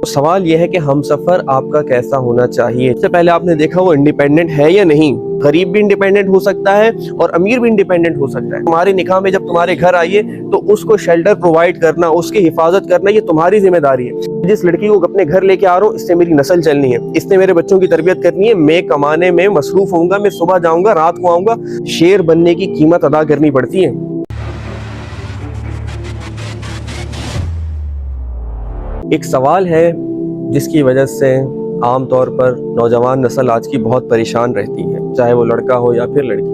सवाल यह है कि हमसफर आपका कैसा होना चाहिए। इससे पहले आपने देखा वो इंडिपेंडेंट है या नहीं। गरीब भी इंडिपेंडेंट हो सकता है और अमीर भी इंडिपेंडेंट हो सकता है। तुम्हारे निकाह में जब तुम्हारे घर आइए तो उसको शेल्टर प्रोवाइड करना, उसकी हिफाजत करना, ये तुम्हारी जिम्मेदारी है। जिस लड़की को अपने घर लेके आ रहा हूँ, इससे मेरी नस्ल चलनी है, इसने मेरे बच्चों की तरबियत करनी है। मैं कमाने में मसरूफ होऊंगा, मैं सुबह जाऊंगा, रात को आऊंगा। शेर बनने की कीमत अदा करनी पड़ती है। एक सवाल है जिसकी वजह से आम तौर पर नौजवान नस्ल आज की बहुत परेशान रहती है, चाहे वो लड़का हो या फिर लड़की,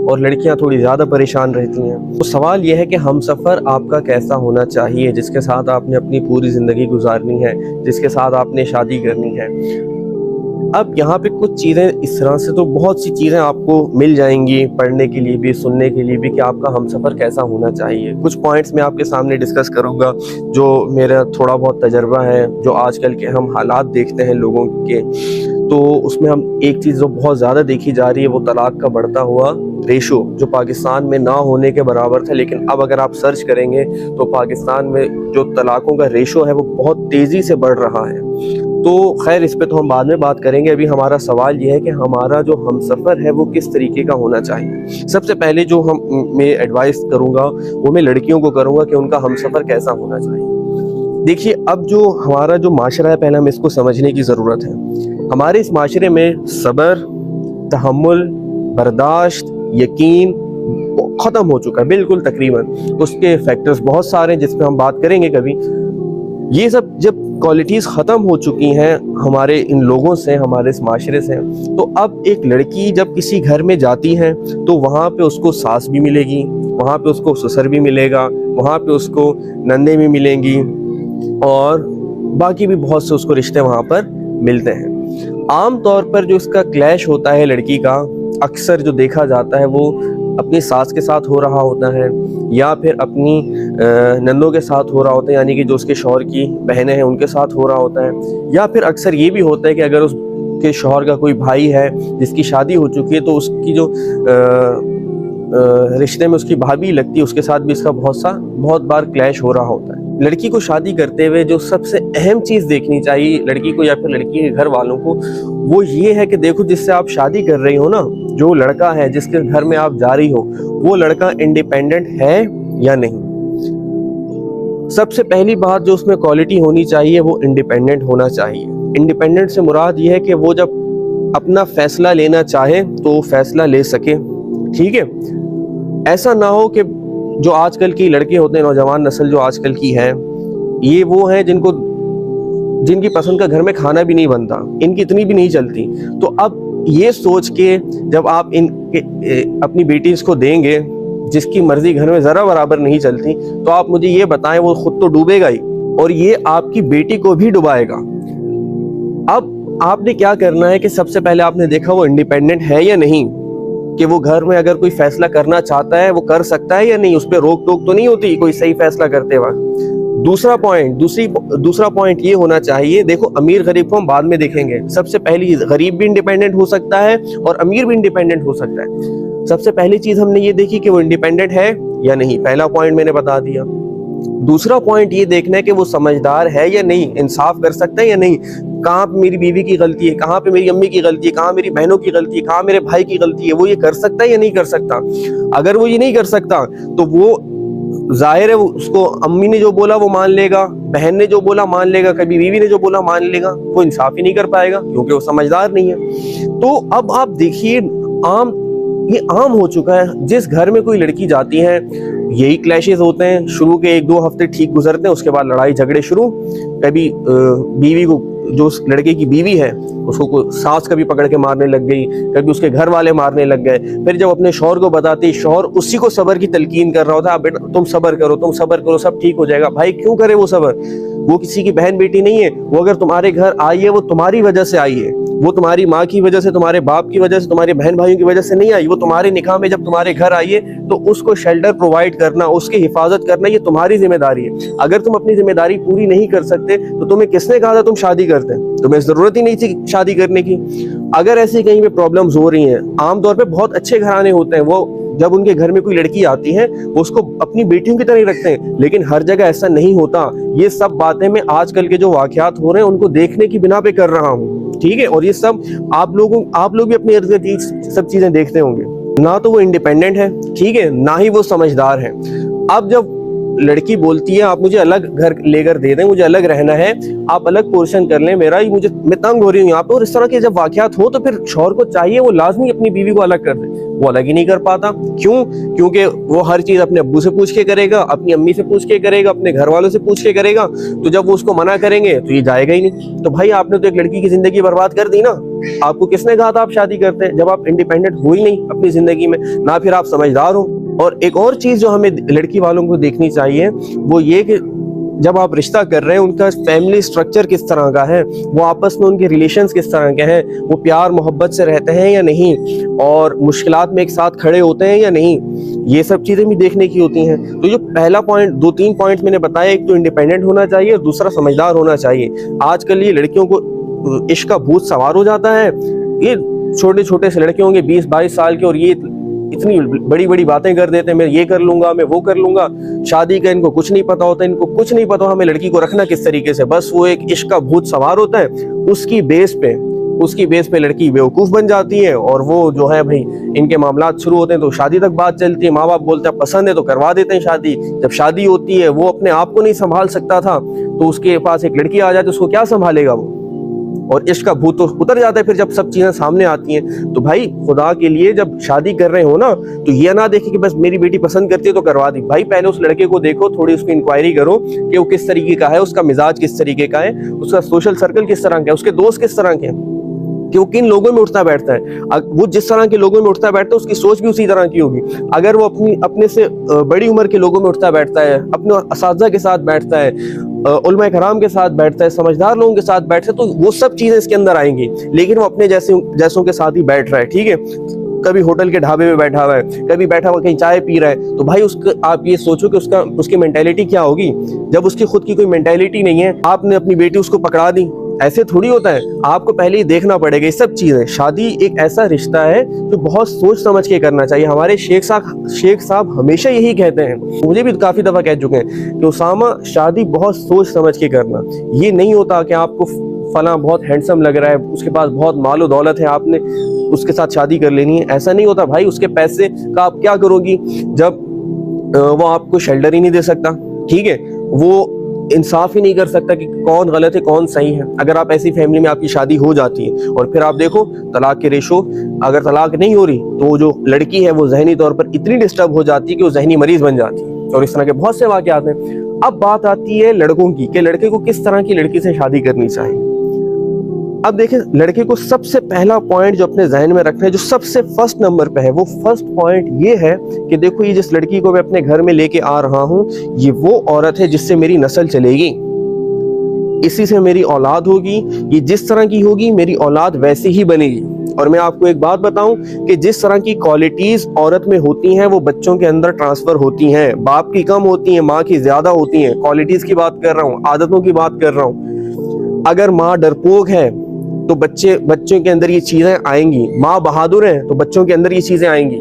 और लड़कियां थोड़ी ज़्यादा परेशान रहती हैं। तो सवाल यह है कि हमसफ़र आपका कैसा होना चाहिए, जिसके साथ आपने अपनी पूरी ज़िंदगी गुजारनी है, जिसके साथ आपने शादी करनी है। अब यहाँ पे कुछ चीज़ें इस तरह से तो बहुत सी चीज़ें आपको मिल जाएंगी पढ़ने के लिए भी, सुनने के लिए भी, कि आपका हमसफ़र कैसा होना चाहिए। कुछ पॉइंट्स मैं आपके सामने डिस्कस करूँगा जो मेरा थोड़ा बहुत तजर्बा है, जो आजकल के हम हालात देखते हैं लोगों के। तो उसमें हम एक चीज़ जो बहुत ज़्यादा देखी जा रही है वो तलाक का बढ़ता हुआ रेशो, जो पाकिस्तान में ना होने के बराबर था, लेकिन अब अगर आप सर्च करेंगे तो पाकिस्तान में जो तलाकों का रेशो है वो बहुत तेज़ी से बढ़ रहा है। तो खैर इस पे तो हम बाद में बात करेंगे। अभी हमारा सवाल ये है कि हमारा जो हमसफ़र है वो किस तरीके का होना चाहिए। सबसे पहले जो मैं एडवाइस करूँगा वो मैं लड़कियों को करूँगा कि उनका हमसफ़र कैसा होना चाहिए। देखिए, अब जो हमारा जो माशरा है, पहले हमें इसको समझने की ज़रूरत है। हमारे इस माशरे में सब्र, तहम्मुल, बर्दाश्त, यकीन ख़त्म हो चुका है बिल्कुल तकरीबन। उसके फैक्टर्स बहुत सारे हैं जिस पे हम बात करेंगे कभी। ये सब जब क्वालिटीज़ ख़त्म हो चुकी हैं हमारे इन लोगों से, हमारे इस माशरे से, तो अब एक लड़की जब किसी घर में जाती है तो वहाँ पे उसको सास भी मिलेगी, वहाँ पे उसको ससुर भी मिलेगा, वहाँ पे उसको नंदे भी मिलेंगी और बाकी भी बहुत से उसको रिश्ते वहाँ पर मिलते हैं। आम तौर पर जो इसका क्लैश होता है लड़की का, अक्सर जो देखा जाता है वो अपनी सास के साथ हो रहा होता है या फिर अपनी नंदों के साथ हो रहा होता है, यानी कि जो उसके शौहर की बहनें हैं उनके साथ हो रहा होता है। या फिर अक्सर ये भी होता है कि अगर उसके शौहर का कोई भाई है जिसकी शादी हो चुकी है तो उसकी जो रिश्ते में उसकी भाभी लगती है, उसके साथ भी इसका बहुत बार क्लैश हो रहा होता है। लड़की को शादी करते हुए जो सबसे अहम चीज़ देखनी चाहिए लड़की को या फिर लड़की के घर वालों को, वो ये है कि देखो, जिससे आप शादी कर रही हो ना, जो लड़का है जिसके घर में आप जा रही हो, वो लड़का इंडिपेंडेंट है या नहीं। सबसे पहली बात जो उसमें क्वालिटी होनी चाहिए वो इंडिपेंडेंट होना चाहिए। इंडिपेंडेंट से मुराद ये है कि वो जब अपना फैसला लेना चाहे तो वो फैसला ले सके, ठीक है। ऐसा ना हो कि जो आजकल की लड़के होते हैं, नौजवान नस्ल जो आजकल की है, ये वो हैं जिनकी पसंद का घर में खाना भी नहीं बनता, इनकी इतनी भी नहीं चलती। तो अब ये सोच के जब आप अपनी बेटी इसको देंगे जिसकी मर्जी घर में ज़रा बराबर नहीं चलती, तो आप मुझे ये बताएं, वो खुद तो डूबेगा ही और ये आपकी बेटी को भी डुबाएगा। अब आपने क्या करना है कि सबसे पहले आपने देखा वो इंडिपेंडेंट है या नहीं, कि वो घर में अगर कोई फैसला करना चाहता है वो कर सकता है या नहीं, उस पर रोक टोक तो नहीं होती कोई सही फैसला करते वक्त। दूसरा पॉइंट ये होना चाहिए, देखो अमीर गरीब को हम बाद में देखेंगे। सबसे पहली चीज, गरीब भी इंडिपेंडेंट हो सकता है और अमीर भी इंडिपेंडेंट हो सकता है। सबसे पहली चीज हमने ये देखी कि वो इंडिपेंडेंट है या नहीं, पहला पॉइंट मैंने बता दिया। दूसरा पॉइंट ये देखना है कि वो समझदार है या नहीं, इंसाफ कर सकता है या नहीं। कहाँ पे मेरी बीवी की गलती है, कहाँ पे मेरी अम्मी की गलती है, कहाँ मेरी बहनों की गलती है, कहाँ मेरे भाई की गलती है, वो ये कर सकता है या नहीं कर सकता। अगर वो ये नहीं कर सकता तो वो जाहिर है उसको अम्मी ने जो बोला वो मान लेगा, बहन ने जो बोला मान लेगा, कभी बीवी ने जो बोला मान लेगा, वो इंसाफ ही नहीं कर पाएगा क्योंकि वो समझदार नहीं है। तो अब आप देखिए, ये आम हो चुका है, जिस घर में कोई लड़की जाती है यही क्लैशेस होते हैं। शुरू के 1-2 हफ्ते ठीक गुजरते हैं, उसके बाद लड़ाई झगड़े शुरू। कभी बीवी को, जो उस लड़के की बीवी है, उसको सास कभी पकड़ के मारने लग गई, कभी उसके घर वाले मारने लग गए। फिर जब अपने शौहर को बताती, शौहर उसी को सब्र की तलकीन कर रहा होता है, बेटा तुम सब्र करो, सब ठीक हो जाएगा। भाई क्यों करे वो सब्र? वो किसी की बहन बेटी नहीं है। वो अगर तुम्हारे घर आई है वो तुम्हारी वजह से आई है, वो तुम्हारी माँ की वजह से, तुम्हारे बाप की वजह से, तुम्हारे बहन भाइयों की वजह से नहीं आई। वो तुम्हारे निकाह में जब तुम्हारे घर आई है तो उसको शेल्टर प्रोवाइड करना, उसकी हिफाजत करना, ये तुम्हारी जिम्मेदारी है। अगर तुम अपनी जिम्मेदारी पूरी नहीं कर सकते तो तुम्हें किसने कहा था तुम शादी करते? तुम्हें जरूरत ही नहीं थी शादी करने की। अगर ऐसी कहीं पे प्रॉब्लम्स हो रही हैं, आमतौर पे बहुत अच्छे घराने होते हैं, वो जब उनके घर में कोई लड़की आती है वो उसको अपनी बेटियों की तरह ही रखते हैं, लेकिन हर जगह ऐसा नहीं होता। ये सब बातें मैं आजकल के जो वाकयात हो रहे हैं उनको देखने की बिना पे कर रहा हूँ, ठीक है। और ये सब आप लोग भी अपने इर्द गिर्द सब चीजें देखते होंगे। ना तो वो इंडिपेंडेंट है, ठीक है, ना ही वो समझदार है। अब जब लड़की बोलती है आप मुझे अलग घर लेकर दे दें, मुझे अलग रहना है, आप अलग पोर्शन कर लें मेरा, मैं तंग हो रही हूँ यहाँ पे, और इस तरह के जब वाकयात हो तो फिर शौहर को चाहिए वो लाजमी अपनी बीवी को अलग कर दे। वो अलग ही नहीं कर पाता। क्यों? क्योंकि वो हर चीज अपने अब्बू से पूछ के करेगा, अपनी अम्मी से पूछ के करेगा, अपने घर वालों से पूछ के करेगा। तो जब वो उसको मना करेंगे तो ये जाएगा ही नहीं। तो भाई आपने तो एक लड़की की जिंदगी बर्बाद कर दी ना। आपको किसने कहा था आप शादी करते हैं जब आप इंडिपेंडेंट हो ही नहीं अपनी जिंदगी में, ना फिर आप समझदार हो। और एक और चीज जो हमें लड़की वालों को देखनी चाहिए वो ये कि जब आप रिश्ता कर रहे हैं उनका फैमिली स्ट्रक्चर किस तरह का है, वो आपस में उनके रिलेशंस किस तरह के हैं, वो प्यार मोहब्बत से रहते हैं या नहीं, और मुश्किलात में एक साथ खड़े होते हैं या नहीं, ये सब चीजें भी देखने की होती हैं। तो जो पहला पॉइंट, 2-3 पॉइंट मैंने बताया, एक तो इंडिपेंडेंट होना चाहिए और दूसरा समझदार होना चाहिए। आजकल ये लड़कियों को इश्क का भूत सवार हो जाता है। ये छोटे छोटे से लड़के होंगे 20-22 साल के, और ये इतनी बड़ी बड़ी बातें कर देते हैं, मैं ये कर लूंगा, मैं वो कर लूंगा। शादी का इनको कुछ नहीं पता होता, इनको कुछ नहीं पता हमें लड़की को रखना किस तरीके से। बस वो एक इश्क का भूत सवार होता है, उसकी बेस पे लड़की बेवकूफ बन जाती है, और वो जो है भाई इनके मामलात शुरू होते हैं तो शादी तक बात चलती है। माँ बाप बोलते हैं पसंद है तो करवा देते हैं शादी। जब शादी होती है वो अपने आप को नहीं संभाल सकता था तो उसके पास एक लड़की आ जाए तो उसको क्या संभालेगा वो, और इश्क का भूत तो उतर जाता है फिर जब सब चीजें सामने आती हैं। तो भाई खुदा के लिए जब शादी कर रहे हो ना तो ये ना देखे कि बस मेरी बेटी पसंद करती है तो करवा दी। भाई पहले उस लड़के को देखो, थोड़ी उसकी इंक्वायरी करो कि वो किस तरीके का है, उसका मिजाज किस तरीके का है, उसका सोशल सर्कल किस तरह का है, उसके दोस्त किस तरह के हैं, कि वो किन लोगों में उठता बैठता है। वो जिस तरह के लोगों में उठता बैठता है उसकी सोच भी उसी तरह की होगी। अगर वो अपने से बड़ी उम्र के लोगों में उठता बैठता है, अपने असातिज़ा के साथ बैठता है, उलमा कराम के साथ बैठता है, समझदार लोगों के साथ बैठता है, तो वो सब चीजें इसके अंदर आएंगी। लेकिन वो अपने जैसों के साथ ही बैठ रहा है, ठीक है, कभी होटल के ढाबे में बैठा हुआ है, कभी बैठा हुआ कहीं चाय पी रहा है, तो भाई आप ये सोचो कि उसकी मेंटेलिटी क्या होगी। जब उसकी खुद की कोई मेंटेलिटी नहीं है, आपने अपनी बेटी उसको पकड़ा दी, ऐसे थोड़ी होता है। आपको पहले ही देखना पड़ेगा ये सब चीजें। शादी एक ऐसा रिश्ता है जो बहुत सोच समझ के करना चाहिए। हमारे शेख साहब हमेशा यही कहते हैं, मुझे भी काफी दफा कह चुके हैं कि उसामा शादी बहुत सोच समझ के करना। ये नहीं होता कि आपको फला बहुत हैंडसम लग रहा है, उसके पास बहुत मालो दौलत है, आपने उसके साथ शादी कर लेनी है, ऐसा नहीं होता भाई। उसके पैसे का आप क्या करोगी जब वो आपको शेल्टर ही नहीं दे सकता, ठीक है, वो इंसाफ ही नहीं कर सकता कि कौन गलत है कौन सही है। अगर आप ऐसी फैमिली में आपकी शादी हो जाती है और फिर आप देखो तलाक के रेशो, अगर तलाक नहीं हो रही तो जो लड़की है वो जहनी तौर पर इतनी डिस्टर्ब हो जाती है कि वो जहनी मरीज बन जाती है, और इस तरह के बहुत से वाकयात हैं। अब बात आती है लड़कों की कि लड़के को किस तरह की लड़की से शादी करनी चाहिए। अब देखिए, लड़के को सबसे पहला पॉइंट जो अपने जहन में रखना है, जो सबसे फर्स्ट नंबर पे है, वो फर्स्ट पॉइंट ये है कि देखो ये जिस लड़की को मैं अपने घर में लेके आ रहा हूँ ये वो औरत है जिससे मेरी नस्ल चलेगी, इसी से मेरी औलाद होगी, ये जिस तरह की होगी मेरी औलाद वैसी ही बनेगी। और मैं आपको एक बात बताऊं कि जिस तरह की क्वालिटीज औरत में होती हैं वो बच्चों के अंदर ट्रांसफर होती हैं। बाप की कम होती हैं, माँ की ज्यादा होती हैं। क्वालिटीज की बात कर रहा हूँ, आदतों की बात कर रहा हूँ। अगर माँ डरपोक है तो बच्चों के अंदर ये चीजें आएंगी। माँ बहादुर है तो बच्चों के अंदर ये चीजें आएंगी।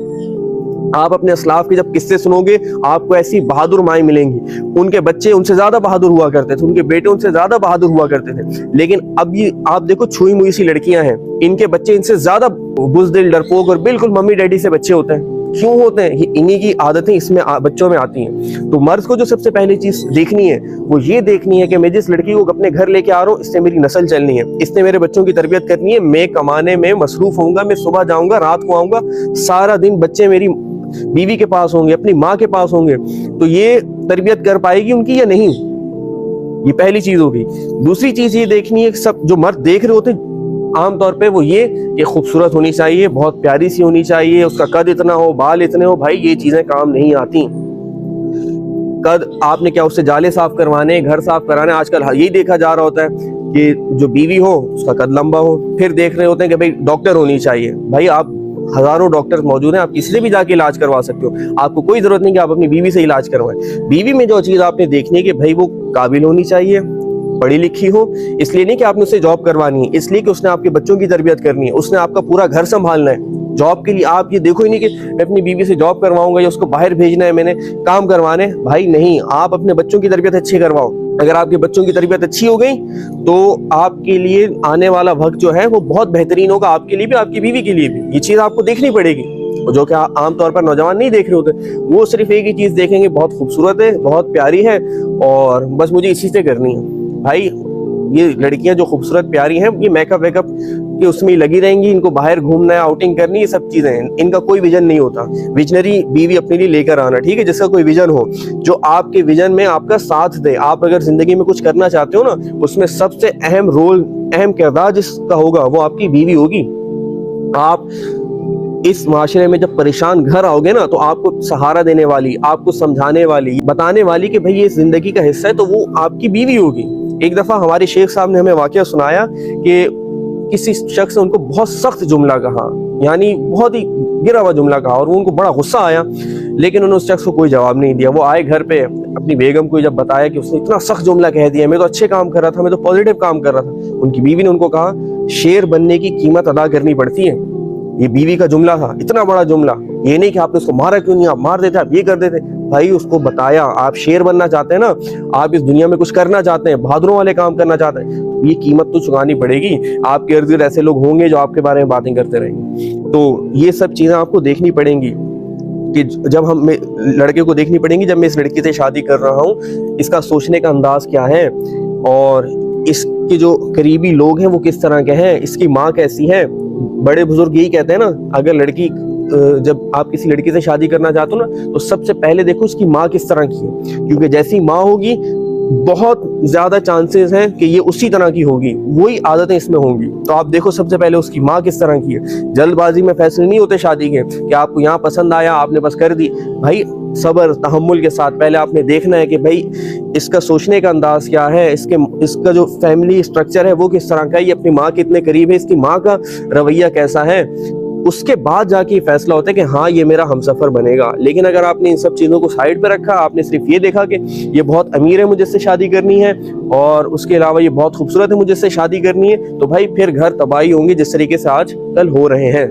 आप अपने असलाफ के जब किस्से सुनोगे आपको ऐसी बहादुर माएँ मिलेंगी। उनके बच्चे उनसे ज्यादा बहादुर हुआ करते थे, उनके बेटे उनसे ज्यादा बहादुर हुआ करते थे। लेकिन अब ये आप देखो छुई मुई सी लड़कियां हैं, इनके बच्चे इनसे ज्यादा बुज़दिल, डरपोक और बिल्कुल मम्मी डैडी से बच्चे होते हैं। क्यों होते हैं? ये इन्हीं की आदतें इसमें बच्चों में आती हैं। तो मर्द को जो सबसे पहली चीज देखनी है वो ये देखनी है कि मैं जिस लड़की को अपने घर लेके आ रहा हूँ इससे मेरी नस्ल चलनी है, इसने मेरे बच्चों की तरबियत करनी है। मैं कमाने में मसरूफ होऊंगा, मैं सुबह जाऊंगा रात को आऊंगा, सारा दिन बच्चे मेरी बीवी के पास होंगे, अपनी माँ के पास होंगे, तो ये तरबियत कर पाएगी उनकी या नहीं, ये पहली चीज होगी। दूसरी चीज ये देखनी है, सब जो मर्द देख रहे होते आमतौर पे वो ये खूबसूरत होनी चाहिए, बहुत प्यारी सी होनी चाहिए, उसका कद इतना हो, बाल इतने हो। भाई ये चीजें काम नहीं आती। कद आपने क्या उससे जाले साफ करवाने, घर साफ कराने, आजकल यही देखा जा रहा होता है कि जो बीवी हो उसका कद लंबा हो। फिर देख रहे होते हैं कि भाई डॉक्टर होनी चाहिए। भाई आप हजारों डॉक्टर्स मौजूद हैं, आप किसी से भी जाके इलाज करवा सकते हो। आपको कोई जरूरत नहीं कि आप अपनी बीवी से इलाज करवाएं। बीवी में जो चीज आपने देखनी है कि भाई वो काबिल होनी चाहिए, पढ़ी लिखी हो। इसलिए नहीं कि आपने उससे जॉब करवानी है, इसलिए कि उसने आपके बच्चों की तरबियत करनी है, उसने आपका पूरा घर संभालना है। जॉब के लिए आप ये देखो ही नहीं कि मैं अपनी बीवी से जॉब करवाऊंगा या उसको बाहर भेजना है मैंने काम करवाने, भाई नहीं, आप अपने बच्चों की तरबियत अच्छी करवाओ। अगर आपके बच्चों की तरबियत अच्छी हो गई तो आपके लिए आने वाला वक्त जो है वो बहुत बेहतरीन होगा, आपके लिए भी, आपकी बीवी के लिए भी। ये चीज़ आपको देखनी पड़ेगी, जो कि आमतौर पर नौजवान नहीं देख रहे होते। वो सिर्फ एक ही चीज़ देखेंगे, बहुत खूबसूरत है, बहुत प्यारी है और बस मुझे इसी से करनी है। भाई ये लड़कियां जो खूबसूरत प्यारी हैं, ये मेकअप वेकअप के उसमें ही लगी रहेंगी, इनको बाहर घूमना है, आउटिंग करनी, ये सब चीजें हैं, इनका कोई विजन नहीं होता। विजनरी बीवी अपने लिए लेकर आना, ठीक है, जिसका कोई विजन हो, जो आपके विजन में आपका साथ दे। आप अगर जिंदगी में कुछ करना चाहते हो ना, उसमें सबसे अहम रोल, अहम किरदार जिसका होगा वो आपकी बीवी होगी। आप इस माशरे में जब परेशान घर आओगे ना, तो आपको सहारा देने वाली, आपको समझाने वाली, बताने वाली कि भाई ये जिंदगी का हिस्सा है, तो वो आपकी बीवी होगी। एक दफा हमारे शेख साहब ने हमें वाकया सुनाया कि किसी शख्स ने उनको बहुत सख्त जुमला कहा, यानी बहुत ही गिरा हुआ जुमला कहा, और वो उनको बड़ा गुस्सा आया, लेकिन उन्होंने उस शख्स को कोई जवाब नहीं दिया। वो आए घर पे, अपनी बेगम को जब बताया कि उसने इतना सख्त जुमला कह दिया, मैं तो अच्छे काम कर रहा था, मैं तो पॉजिटिव काम कर रहा था। उनकी बीवी ने उनको कहा, शेर बनने की कीमत अदा करनी पड़ती है। ये बीवी का जुमला था, इतना बड़ा जुमला। ये नहीं कि आपने उसको मारा क्यों नहीं, आप मार देते, आप ये कर देते। भाई उसको बताया, आप शेर बनना चाहते हैं ना, आप इस दुनिया में कुछ करना चाहते हैं, बहादुरों वाले काम करना चाहते हैं, तो ये कीमत तो चुकानी पड़ेगी। आपके इर्द गिर्द ऐसे लोग होंगे जो आपके बारे में बातें करते रहेंगे, तो ये सब चीजें आपको देखनी पड़ेंगी कि जब हम लड़के को देखनी पड़ेंगी, जब मैं इस लड़की से शादी कर रहा हूँ, इसका सोचने का अंदाज क्या है और इसके जो करीबी लोग हैं वो किस तरह के हैं, इसकी माँ कैसी है। बड़े बुजुर्ग यही कहते हैं ना, अगर लड़की, जब आप किसी लड़की से शादी करना चाहते हो ना, तो सबसे पहले देखो उसकी माँ किस तरह की है, क्योंकि जैसी माँ होगी बहुत ज्यादा चांसेस हैं कि ये उसी तरह की होगी, वही आदतें इसमें होंगी। तो आप देखो सबसे पहले उसकी माँ किस तरह की है। जल्दबाजी में फैसले नहीं होते शादी के कि आपको यहाँ पसंद आया आपने बस कर दी। भाई सब्र तहम्मुल के साथ पहले आपने देखना है कि भाई इसका सोचने का अंदाज क्या है, इसका जो फैमिली स्ट्रक्चर है वो किस तरह का है, ये अपनी माँ के इतने करीब है, इसकी माँ का रवैया कैसा है। उसके बाद जाके फैसला होता है कि हाँ ये मेरा हमसफर बनेगा। लेकिन अगर आपने इन सब चीज़ों को साइड पे रखा, आपने सिर्फ ये देखा कि ये बहुत अमीर है मुझे इससे शादी करनी है और उसके अलावा ये बहुत खूबसूरत है मुझे इससे शादी करनी है, तो भाई फिर घर तबाही होंगे जिस तरीके से आज कल हो रहे हैं।